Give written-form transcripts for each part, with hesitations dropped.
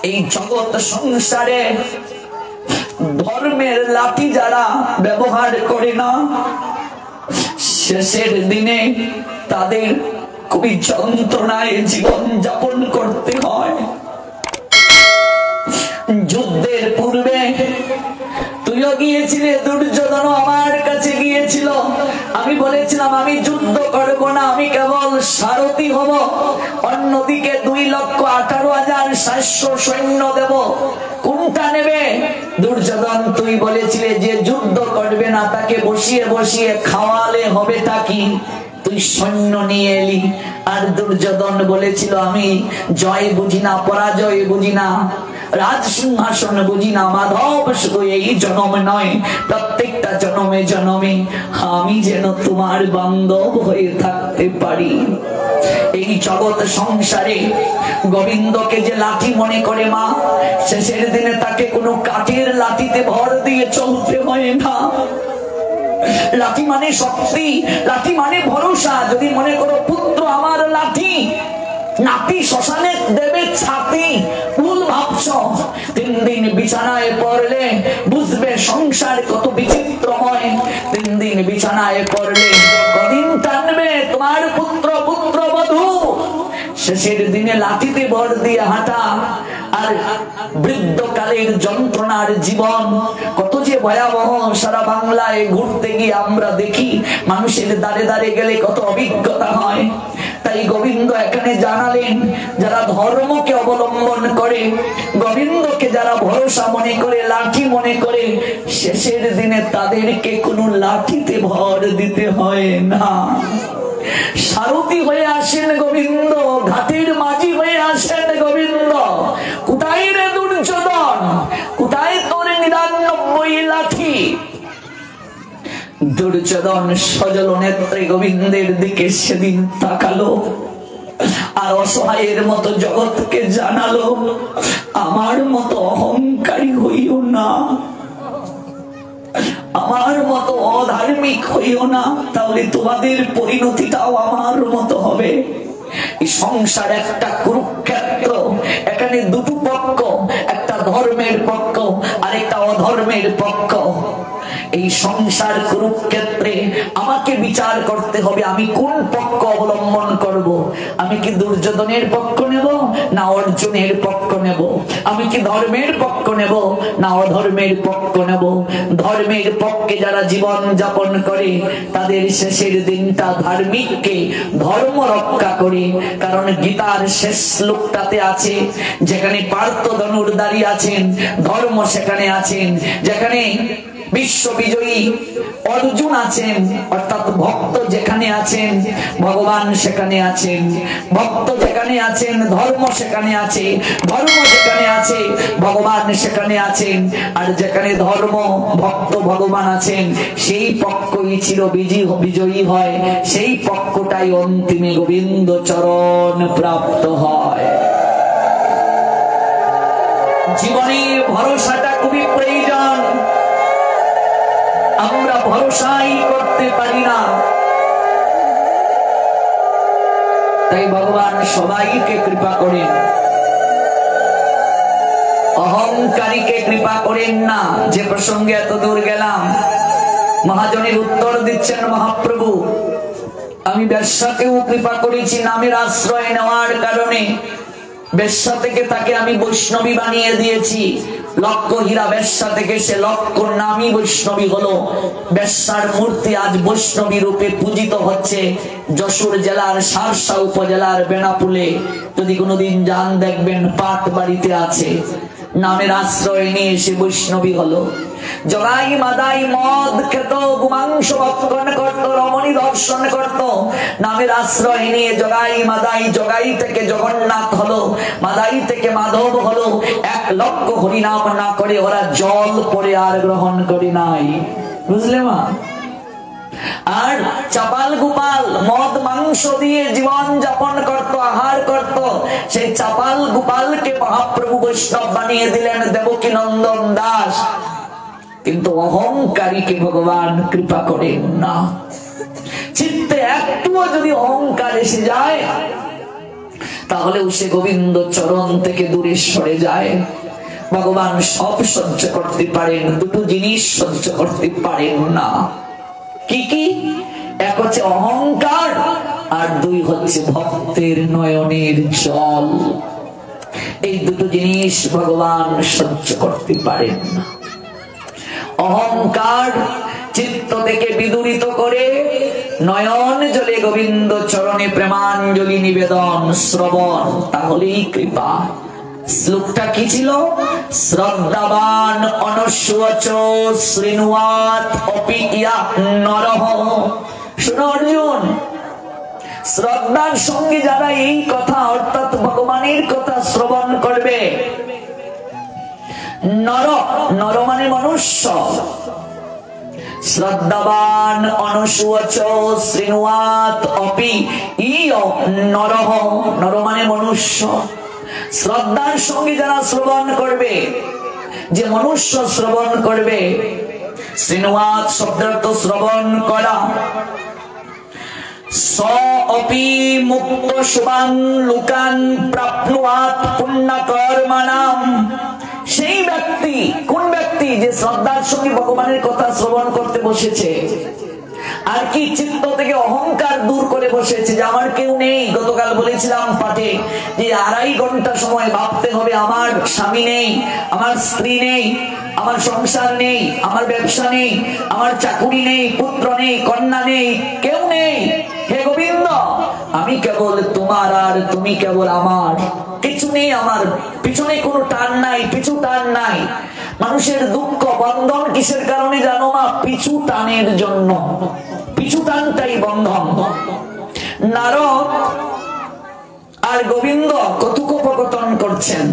এই জগৎ সংসারে ধর্মের লাঠি যারা ব্যবহার করে না, শেষের দিনে তাদের খুবই যন্ত্রণায় জীবন যাপন করতে হয়। যুদ্ধের পূর্বে তুইও গিয়েছিলে, দুর্যোধন আমার কাছে গিয়েছিল। আমি বলেছিলাম আমি যুদ্ধ করব না, আমি কেবল সারথি হব, অন্যদিকে 2,18,700 সৈন্য দেব। কোনটা নেবে? দুর্যোধন তুই বলেছিলে যে যুদ্ধ করবে না, তাকে বসিয়ে বসিয়ে খাওয়ালে হবেটা কি? তুই সৈন্য নিয়ে এলি। আর দুর্যোধন বলেছিল আমি জয় বুঝি না, পরাজয় বুঝি না, রাজ সিংহাসন বুঝি না মাধব, শুধু এই জন্ম নয় প্রত্যেকটা জন্মে জন্মে আমি যেন তোমার বান্ধব হয়ে থাকতে পারি। এই জগৎ সংসারে গোবিন্দকে যে লাঠি মনে করে মা, শেষের দিনে তাকে কোনো কাঠের লাঠিতে ভর দিয়ে চলতে হয় না। লাঠি মানে শক্তি, লাঠি মানে ভরসা। যদি মনে করো পুত্র আমার লাঠি, নাতি শ্মশানে দেবে ছাতি, ভুল ভাবছ। 3 দিন বিছানায় পড়লে বুঝবে সংসার কত বিচিত্রময়। 3 দিন বিছানায় পড়লে কদিন টানবে তোমার পুত্র পুত্রবধূ। শেষের দিনে লাঠিতে ভর দিয়ে হাঁটা আর বৃদ্ধকালের যন্ত্রণার জীবন কত যে ভয়াবহ। সারা বাংলায় ঘুরতে গিয়ে আমরা দেখি মানুষের দাঁড়ে দাঁড়ে গেলে কত অভিজ্ঞতা হয়। তাই গোবিন্দ এখানে জানালেন, যারা ধর্মকে অবলম্বন করে, গোবিন্দকে যারা ভরসা মনে করে, লাঠি মনে করে, শেষের দিনে তাদেরকে কোনো লাঠিতে ভর দিতে হয় না। সারথি হয়ে আসেন গোবিন্দ, ঘাটের মাঝি হয়ে আসেন গোবিন্দ। কোথায় রে দুর্যোধন, কোথায় তোর 99 লাঠি? দুর্যোধন সজল নেত্রে গোবিন্দের দিকে সেদিন তাকালো আর অসহায়ের মতো জগৎকে জানালো, আমার মতো অহংকারী হইও না, আমার মতো অধার্মিক হইও না, তাহলে তোমাদের পরিণতিটাও আমার মতো হবে। এই সংসার একটা কুরুক্ষেত্র, এখানে দুটো পক্ষ, একটা ধর্মের পক্ষ আর একটা অধর্মের পক্ষ। এই সংসার কুরুক্ষেত্রে আমাকে বিচার করতে হবে আমি কোন পক্ষ অবলম্বন করব। আমি কি দুর্যোধনের পক্ষ নেব না অর্জুনের পক্ষ নেব? আমি কি ধর্মের পক্ষ নেব না অধর্মের পক্ষ নেব? ধর্মের পক্ষে যারা জীবন যাপন করে তাদের শেষের দিনটা ধার্মিককে ধর্ম রক্ষা করে। কারণ গীতার শেষ শ্লোকটাতে আছে, যেখানে পার্থ ধনুর্ধারী আছেন ধর্ম সেখানে আছেন, যেখানে বিশ্ববিজয়ী অর্জুন আছেন অর্থাৎ ভক্ত যেখানে আছেন ভগবান সেখানে আছেন, ভক্ত যেখানে আছেন ধর্ম সেখানে আছে, ধর্ম যেখানে আছে ভগবান সেখানে আছেন। আর যেখানে ধর্ম ভক্ত ভগবান আছেন সেই পক্ষই ছিল বিজয়ী হয়, সেই পক্ষটাই অন্তিমে গোবিন্দ চরণ প্রাপ্ত হয়। জীবনের ভরসাটা খুবই প্রয়োজন। আমরা ভরসাই করতে পারি না, তাই ভগবান সবাইকে কৃপা করেন, অহংকারীকে কৃপা করেন না। যে প্রসঙ্গে এত দূর গেলাম, মহাজনের উত্তর দিচ্ছেন মহাপ্রভু, আমি বেশ্যাকেও কৃপা করেছি নামের আশ্রয় নেওয়ার কারণে। বেশ্যা থেকে তাকে আমি বৈষ্ণবী বানিয়ে দিয়েছি। লক্ষ হীরা বেশ্যা থেকে সে লক্ষ নামী বৈষ্ণবী হলো। বেশ্যার মূর্তি আজ বৈষ্ণবী রূপে পূজিত হচ্ছে যশোর জেলার সারসা উপজেলার বেনাপুলে। যদি কোনোদিন যান দেখবেন পাট বাড়িতে আছে। নামের আশ্রয় নিয়ে সে বৈষ্ণবী হলো। জগাই মাদাই মদ খেত, গোমাংস ভক্ষণ করত, রমণী দর্শন করত। নামের আশ্রয় নিয়ে জগাই মাদাই, জগাই থেকে জগন্নাথ হলো, মাদাই থেকে মাধব হলো। 1 লক্ষ হরিনাম না করে ওরা জল পরে আর গ্রহণ করে নাই, বুঝলে মা? আর চাপাল গোপাল মদ মাংস দিয়ে জীবন যাপন করত, আহার করত। সেই চাপাল গোপালকে মহাপ্রভু বৈষ্ণব বানিয়ে দিলেন দেবকী নন্দন দাস। কিন্তু অহংকারীকে ভগবান কৃপা করেন না। চিত্তে একটুও যদি অহংকার এসে যায় তাহলেও সে গোবিন্দ চরণ থেকে দূরে সরে যায়। ভগবান সব সহ্য করতে পারেন, দুটো জিনিস সহ্য করতে পারেন না। কি কি? এক হচ্ছে অহংকার, আর দুই হচ্ছে ভক্তের নয়নের জল। এই দুটো জিনিস ভগবান সহ্য করতে পারেন না। অহংকার চিত্ত থেকে বিদূরিত করে নয়ন জলে গোবিন্দ চরণে প্রেমাঞ্জলি নিবেদন, শ্রবণ, তাহলেই কৃপা। শ্লোকটা কি ছিল? শ্রদ্ধাবান অনস্বচ শৃণুয়াত অপি ইয়া নরহ। শোনো অর্জুন, শ্রদ্ধার সঙ্গে যারা এই কথা অর্থাৎ ভগবানের কথা শ্রবণ করবে, নর, নর মানে মনুষ্য, শ্রদ্ধাবান অনস্বচ শৃণুয়াত অপি ইয় নরহ, নর মানে মনুষ্য। শ্রদ্ধার সঙ্গে যারা শ্রবণ করবে, যে মনুষ্য শ্রবণ করবে, শৃণুয়াত শব্দের অর্থ শ্রবণ করা, স অপি মুক্ত শুভান লোকান প্রাপ্নুয়াত পুণ্যকর্মণাম। সেই ব্যক্তি, কোন ব্যক্তি? যে শ্রদ্ধার সঙ্গে ভগবানের কথা শ্রবণ করতে বসেছে, আর কি চিত্ত থেকে অহংকার দূর করে বসেছে যে আমার কেউ নেই। গতকাল বলেছিলাম পাঠে যে 2.5 ঘন্টা সময় ভাবতে হবে আমার স্বামী নেই, আমার স্ত্রী নেই, আমার সংসার নেই, আমার ব্যবসা নেই, আমার চাকুরি নেই, পুত্র নেই, কন্যা নেই, কেউ নেই। হে গোবিন্দ, আমি কেবল তোমার আর তুমি কেবল আমার, কিছু নেই আমার, পিছনে কোনো টান নাই, পিছু টান নাই। মানুষের দুঃখ বন্ধন কিসের কারণে জানো মা? পিছু টানের জন্য। পিছু টানটাই বন্ধন। নারদ আর গোবিন্দ কথোপকথন করছেন।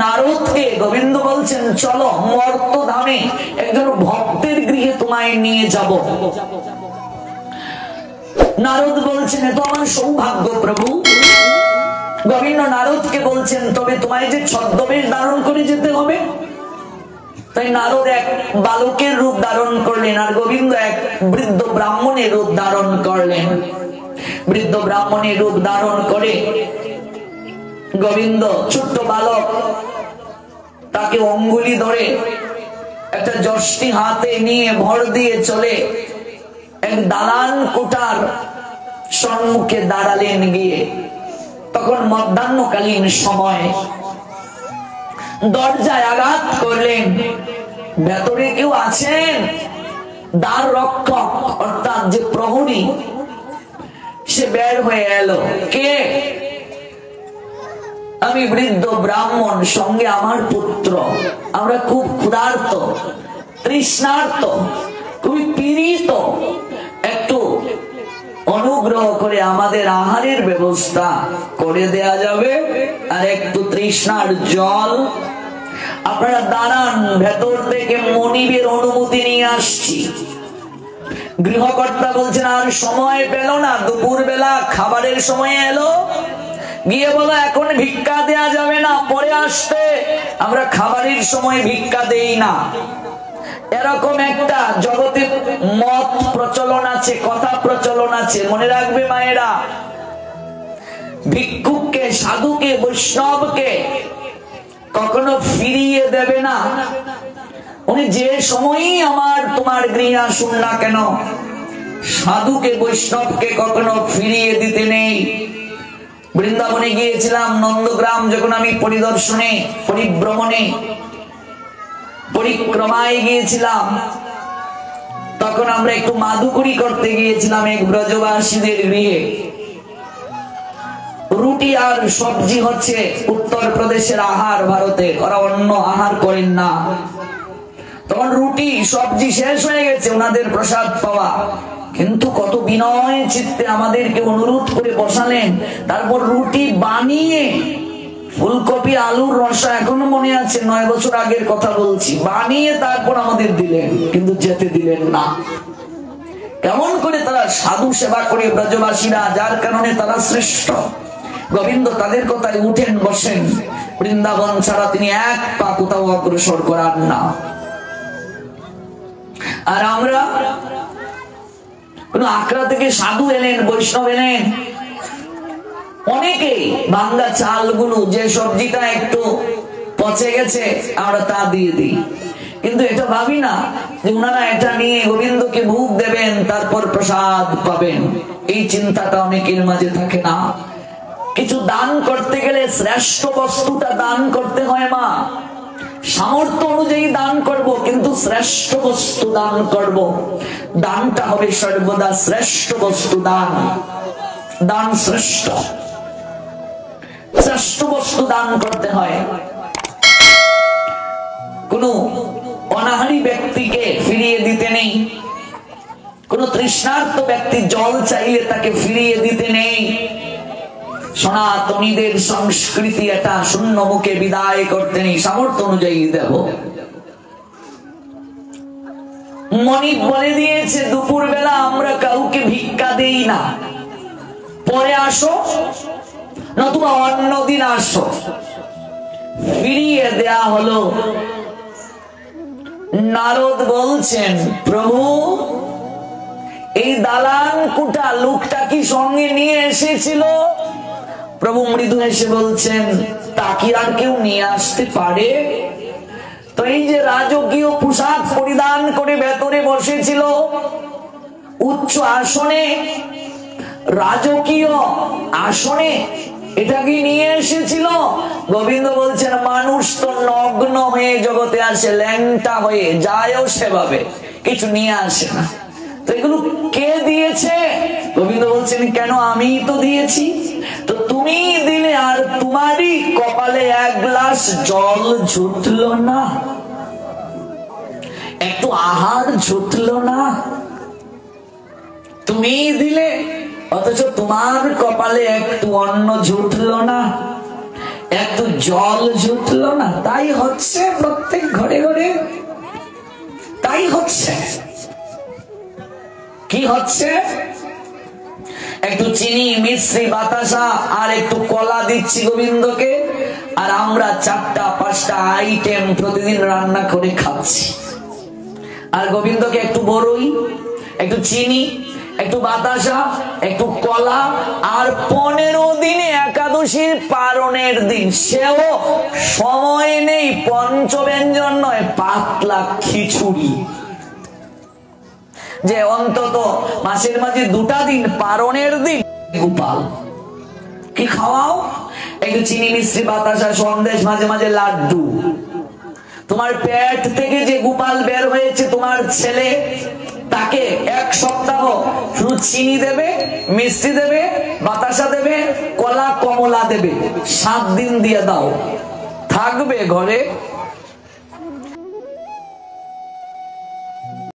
নারদকে গোবিন্দ বলছেন চলো মর্ত ধামে একজন ভক্তের গৃহে তোমায় নিয়ে যাব। নারদ বলছেন এ তো আমার সৌভাগ্য প্রভু। গোবিন্দ নারদকে বলছেন তবে তোমায় যে ছদ্মবেশ ধারণ করে যেতে হবে। তাই নারদ এক বালকের রূপ ধারণ করলেন, আর গোবিন্দ এক বৃদ্ধ ব্রাহ্মণের রূপ ধারণ করলেন। বৃদ্ধ ব্রাহ্মণের রূপ ধারণ করে গোবিন্দ ছোট্ট বালক, তাকে অঙ্গুলি ধরে একটা যষ্টি হাতে নিয়ে ভর দিয়ে চলে এক দালান কোঠার সম্মুখে দাঁড়ালেন গিয়ে। তখন মধ্যাহ্নকালীন সময়। দরজায় আঘাত করলেন, ভেতরে কেউ আছেন? দ্বার রক্ষক অর্থাৎ যে প্রহরী, সে বের হয়ে এলো। কে? আমি বৃদ্ধ ব্রাহ্মণ, সঙ্গে আমার পুত্র। আমরা খুব ক্ষুধার্ত, তৃষ্ণার্ত, খুবই পীড়িত। একটু অনুগ্রহ করে আমাদের আহারের ব্যবস্থা করে দেয়া যাবে? আর একটু তৃষ্ণার জল। আপনারা দাঁড়ান, ভেতর থেকে মনিবের অনুমতি নিয়ে আসছি। গৃহকর্তা বলছেন আর সময় পেল না, দুপুর বেলা খাবারের সময় এলো, গিয়ে বলো এখন ভিক্ষা দেয়া যাবে না, পরে আসতে, আমরা খাবারের সময় ভিক্ষা দেই না। এরকম একটা জগতে মত প্রচলন আছে, কথা প্রচলন আছে, মনে রাখবে মায়েরা। ভিক্ষুককে, সাধুকে, বৈষ্ণবকে কখনো ফিরিয়ে দেবে না। উনি যে সময়ই আমার তোমার গৃহে আসুন না কেন, সাধুকে বৈষ্ণবকে কখনো ফিরিয়ে দিতে নেই। বৃন্দাবনে গিয়েছিলাম, নন্দগ্রাম যখন আমি পরিদর্শনে, পরিভ্রমণে, পরিক্রমায় গিয়েছিলাম, তখন আমরা একটু মাদুকুরি করতে গিয়েছিলাম এক ব্রজবাসীদের গৃহে। রুটি আর সবজি হচ্ছে উত্তর প্রদেশের আহার, ভারতের, ওরা অন্য আহার করেন না। তখন রুটি সবজি শেষ হয়ে গেছে, ওনাদের প্রসাদ পাওয়া, কিন্তু কত বিনয় চিত্তে আমাদেরকে অনুরোধ করে বসালেন। তারপর রুটি বানিয়ে, ফুলকপি আলুর রসা এখনো মনে আছে, 9 বছর আগের কথা বলছি, বানিয়ে তারপর আমাদের দিলেন, কিন্তু যেতে দিলেন না। কেমন করে তারা সাধু সেবা করে ব্রজবাসীরা, যার কারণে তারা শ্রেষ্ঠ। গোবিন্দ তাদের কথায় উঠেন বসেন, বৃন্দাবন ছাড়া তিনি এক পা কোথাও অগ্রসর করান না। আর আমরা কোন আখড়া থেকে সাধু এলেন, বৈষ্ণব এলেন, অনেকে ভাঙ্গা চালগুলো, যে সবজিটা একটু পচে গেছে আমরা তা দিয়ে দিই, কিন্তু এটা ভাবি না যে ওনারা এটা নিয়ে গোবিন্দকে ভোগ দেবেন, তারপর প্রসাদ পাবেন। এই চিন্তাটা অনেকের মাঝে থাকে না। কিছু দান করতে গেলে শ্রেষ্ঠ বস্তুটা দান করতে হয় মা। সামর্থ্য অনুযায়ী দান করব, কিন্তু শ্রেষ্ঠ বস্তু দান করব। দানটা হবে সর্বদা শ্রেষ্ঠ বস্তু দান। দান শ্রেষ্ঠ, শ্রেষ্ঠ বস্তু দান করতে হয়। কোন অনাহারী ব্যক্তিকে ফিরিয়ে দিতে নেই, কোন তৃষ্ণার্ত ব্যক্তি জল চাইলে তাকে ফিরিয়ে দিতে নেই। সনাতনীদের সংস্কৃতি এটা, শূন্য মুখে বিদায় করতে নেই, সামর্থ্য অনুযায়ী দেব। মনিক বলে দিয়েছে দুপুর বেলা আমরা কাউকে ভিক্ষা দেই না, পরে আসো নতুবা অন্যদিন আসো। ফিরিয়ে দেয়া হলো। নারদ বলছেন, প্রভু এই দালান কুটা লোকটা কি সঙ্গে নিয়ে এসেছিল? প্রভু মৃদু এসে বলছেন, তা কি আর কেউ নিয়ে আসতে পারে? তো এই যে রাজকীয় পোশাক পরিধান করে ভেতরে বসেছিল উচ্চ আসনে, রাজকীয় আসনে, এটা কি নিয়ে এসেছিল? গোবিন্দ বলছেন, মানুষ তো নগ্ন হয়ে জগতে আসে, ল্যাংটা হয়ে যায়ও সেভাবে, কিছু নিয়ে আসে না। তো এগুলো কে দিয়েছে? গোবিন্দ বলছেন, কেন আমি তো দিয়েছি। তো তুমি দিলে, আর তোমারই কপালে এক গ্লাস জল জুটলো না, একটু আহার জুটলো না? তুমি দিলে, অথচ তোমার কপালে একটু অন্ন জুটলো না, একটু জল জুটলো না। তাই হচ্ছে প্রত্যেক ঘরে ঘরে, তাই হচ্ছে। কি হচ্ছে? একটু চিনি, মিশ্রি, বাতাসা আর একটু কলা দিচ্ছি গোবিন্দকে, আর আমরা 4টা-5টা আইটেম প্রতিদিন রান্না করে খাচ্ছি। আর গোবিন্দকে একটু বড়ই, একটু চিনি, একটু বাতাসা, একটু কলা, আর 15 দিনে একাদশীর পারণের দিন সেও সময় নেই পঞ্চব্যঞ্জন নয়, পাতলা খিচুড়ি। যে অন্তত মাসের মাঝে 2টা দিন পারণের দিন গোপাল কি খাওয়াও? একটু চিনি, মিশ্রি, বাতাসা, সন্দেশ, মাঝে মাঝে লাড্ডু। তোমার পেট থেকে যে গোপাল বের হয়েছে তোমার ছেলে, তাকে 1 সপ্তাহ শুধু চিনি দেবে, মিষ্টি দেবে, বাতাসা দেবে, কলা কমলা দেবে, 7 দিন দিয়ে দাও, থাকবে ঘরে।